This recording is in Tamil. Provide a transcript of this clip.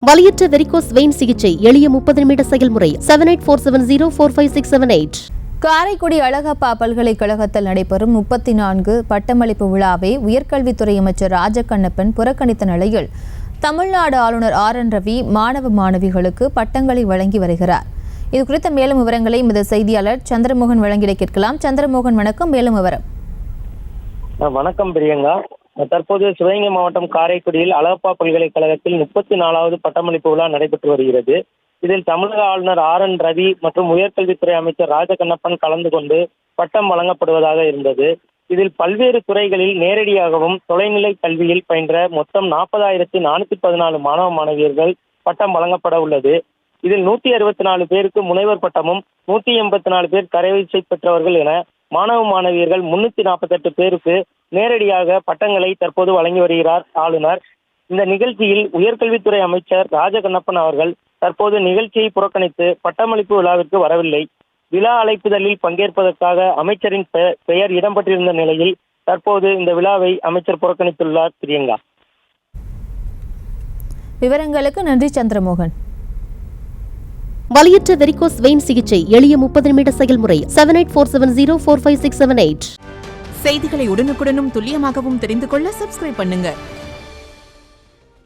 வலியற்ற வெரிகோஸ் வெயின் சிகிச்சை எளிய 30 நிமிட செயல்முறை 7847045678. காரைக்குடி அழகப்பா பல்கலைக்கழகத்தில் நடைபெறும் 34 பட்டமளிப்பு விழாவை உயர்கல்வித்துறை அமைச்சர் ராஜகண்ணப்பன் புறக்கணித்த நிலையில் தமிழ்நாடு ஆளுநர் RN ரவி மாணவ மாணவிகளுக்கு பட்டங்களை வழங்கி வருகிறார். இது குறித்த மேலும் விவரங்களை இந்த செய்தியாளர் சந்திரமோகன் வழங்கிட கேட்கலாம். சந்திரமோகன், வணக்கம். மேலும் விவரம். வணக்கம் பிரியங்கா. தற்போது சிவகங்கை மாவட்டம் காரைக்குடியில் அழகப்பா பல்கலைக்கழகத்தில் 34வது பட்டமளிப்பு விழா நடைபெற்று வருகிறது. இதில் தமிழக ஆளுநர் RN ரவி மற்றும் உயர்கல்வித்துறை அமைச்சர் ராஜகண்ணப்பன் கலந்து கொண்டு பட்டம் வழங்கப்படுவதாக இருந்தது. இதில் பல்வேறு துறைகளில் நேரடியாகவும் தொலைநிலை கல்வியில் பயின்ற மொத்தம் 40,414 மாணவ மாணவியர்கள் பட்டம் வழங்கப்பட உள்ளது. இதில் 164 பேருக்கு முனைவர் பட்டமும் 184 பேர் தரவரிசை பெற்றவர்கள் என மாணவ மாணவியர்கள் 348 பேருக்கு நேரடியாக பட்டங்களை தற்போது வழங்கி வருகிறார் ஆளுநர். இந்த நிகழ்ச்சியில் உயர்கல்வித்துறை அமைச்சர் ராஜகண்ணப்பன் அவர்கள் தற்போது நிகழ்ச்சியை புறக்கணித்து பட்டமளிப்பு விழாவிற்கு வரவில்லை. விழா அழைப்புதலில் பங்கேற்பதற்காக அமைச்சரின் பெயர் இடம்பெற்றிருந்த நிலையில் தற்போது இந்த விழாவை அமைச்சர் புறக்கணித்துள்ளார். பிரியங்கா, விவரங்களுக்கு நன்றி சந்திரமோகன். வலியற்ற வெரிகோஸ் வெயின் சிகிச்சை எளிய 30 நிமிட செயல்முறை 7847045678. செய்திகளை உடனுக்குடனும் துல்லியமாகவும் தெரிந்து கொள்ள சப்ஸ்கிரைப் பண்ணுங்க.